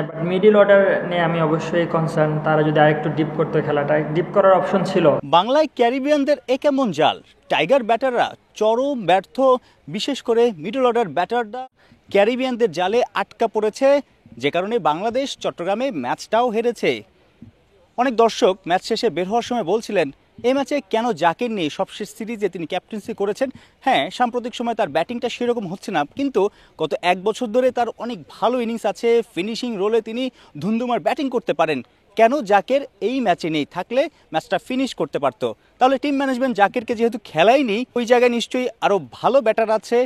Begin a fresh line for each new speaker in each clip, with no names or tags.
But middle order নিয়ে আমি অবশ্যই কনসার্ন। তারা যদি আরেকটু ডিপ করতো, খেলাটা ডিপ করার অপশন ছিল।
বাংলায় ক্যারিবিয়ানদের এ কেমন জাল? টাইগার ব্যাটাররা চরম ব্যর্থ, বিশেষ করে মিডল অর্ডার ব্যাটাররা ক্যারিবিয়ানদের জালে আটকা পড়েছে, যে কারণে বাংলাদেশ চট্টগ্রামে ম্যাচটাও হেরেছে। অনেক দর্শক ম্যাচ শেষে বের হওয়ার সময় বলছিলেন, এই ম্যাচে কেন জাকির নেই? সবশেষ সিরিজে তিনি ক্যাপ্টেন্সি করেছেন। হ্যাঁ, সাম্প্রতিক সময় তার ব্যাটিংটা সেরকম হচ্ছে না, কিন্তু গত এক বছর ধরে তার অনেক ভালো ইনিংস আছে। ফিনিশিং রোলে তিনি ধুমধুমার ব্যাটিং করতে পারেন। কেন জাকের এই ম্যাচে নেই? থাকলে ম্যাচটা ফিনিশ করতে পারতো। তাহলে টিম ম্যানেজমেন্ট জাকিরকে যেহেতু খেলায়নি, ওই জায়গায় নিশ্চয়ই আরও ভালো ব্যাটার আছে,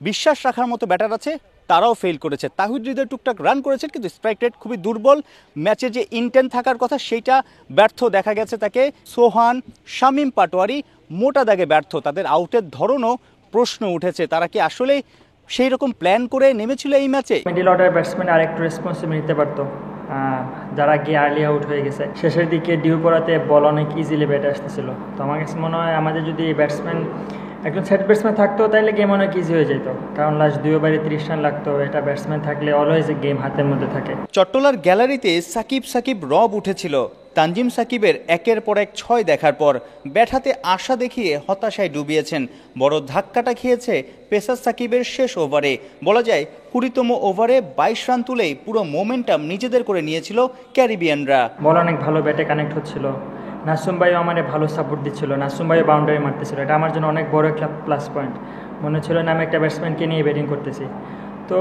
বিশ্বাস রাখার মতো ব্যাটার আছে, তারাও ফেল করেছে। তাহিদ হৃদয় টুকটাক রান করেছেন, কিন্তু স্ট্রাইক রেট খুবই দুর্বল। ম্যাচে যে ইন্টেন্ট থাকার কথা সেইটা ব্যর্থ দেখা গেছে তাকে। সোহান, শামীম পাটোয়ারি মোটা দাগে ব্যর্থ। তাদের আউটের ধরনও প্রশ্ন উঠেছে, তারা কি আসলে সেই রকম প্ল্যান করে নেমেছিল এই ম্যাচে?
মিডল অর্ডার ব্যাটসম্যান আরেকটু রেসপন্সিবিলিটি নিতে পারতো। যারা গিয়ে আর্লি আউট হয়ে গেছে, শেষের দিকে ডিউ করাতে বল অনেক ইজিলি ব্যাটে আসতেছিল। তো আমার কাছে মনে হয় আমাদের যদি ব্যাটসম্যান একজন সেট ব্যাটসম্যান থাকতো তাহলে গেম অনেক ইজি হয়ে যেত, কারণ লাস্ট 2 ওভারে 30 রান লাগতো। এটা ব্যাটসম্যান থাকলে অলওয়েজ গেম হাতের মধ্যে থাকে।
চট্টলার গ্যালারিতে সাকিব রব উঠেছিল তানজিম সাকিবের একের পর এক 6 দেখার পর। ব্যাট হাতে আশা দেখিয়ে হতাশায় ডুবিয়েছেন। বড় ধাক্কাটা খেয়েছে পেসার সাকিবের শেষ ওভারে। বলা যায় 20তম ওভারে 22 রান তুলেই পুরো মোমেন্টাম নিজেদের করে নিয়েছিল ক্যারিবিয়ানরা।
বল অনেক ভালো ব্যাটে কানেক্ট হচ্ছিল। নাসুম ভাইও আমার ভালো সাপোর্ট দিচ্ছিল, নাসুম ভাইও বাউন্ডারি মারতেছিল। এটা আমার জন্য অনেক বড় একটা প্লাস পয়েন্ট। মনে হচ্ছিল না আমি একটা ব্যাটসম্যানকে নিয়ে ব্যাটিং করতেছি। তো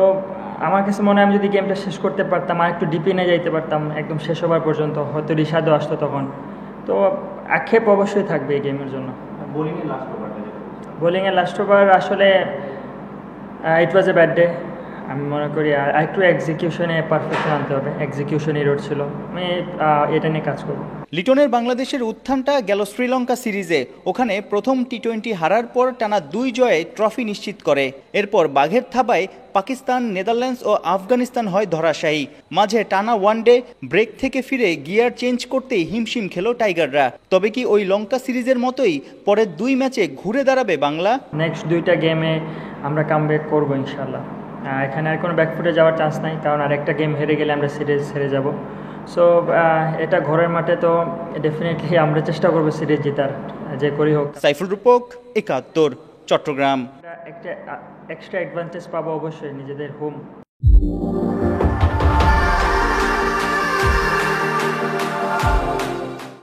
আমার কাছে মনে হয় আমি যদি গেমটা শেষ করতে পারতাম, আর একটু ডিপে নিয়ে যাইতে পারতাম একদম শেষ ওভার পর্যন্ত, হয়তো রিশাদও আসতো তখন। তো আক্ষেপ অবশ্যই থাকবে এই গেমের জন্য। বোলিংয়ের লাস্ট ওভার আসলে ইট ওয়াজ এ ব্যাড ডে। আমি মনে করি আর একটু এক্সিকিউশনে পারফেকশন আনতে হবে। এক্সিকিউশন এরর ছিল। আমি এটা নিয়ে কাজ করব।
লিটনের বাংলাদেশের উত্থানটা গেল শ্রীলঙ্কা সিরিজে। ওখানে প্রথম টি20 হারার পর টানা 2 জয়ে ট্রফি নিশ্চিত করে। এরপর বাঘের থাবায় পাকিস্তান, নেদারল্যান্ডস ও আফগানিস্তান হয় ধরাশায়ী। মাঝে টানা ওয়ানডে ব্রেক থেকে ফিরে গিয়ার চেঞ্জ করতেই হিমশিম খেলো টাইগাররা। তবে কি ওই লঙ্কা সিরিজের মতোই পরের 2 ম্যাচে ঘুরে দাঁড়াবে বাংলা?
নেক্সট 2টা গেমে আমরা কামব্যাক করবো ইনশাল্লাহ। এখানে আর কোনো ব্যাকফুটে যাওয়ার চান্স নাই, কারণ আরেকটা গেম হেরে গেলে আমরা সিরিজ হেরে যাব। সো এটা ঘরের মাঠে, তো ডেফিনেটলি আমরা চেষ্টা করবো সিরিজ জেতার, যে করি হোক।
সাইফুল রূপক, 71, চট্টগ্রাম।
একটা এক্সট্রা অ্যাডভান্টেজ পাবো অবশ্যই নিজেদের হোম।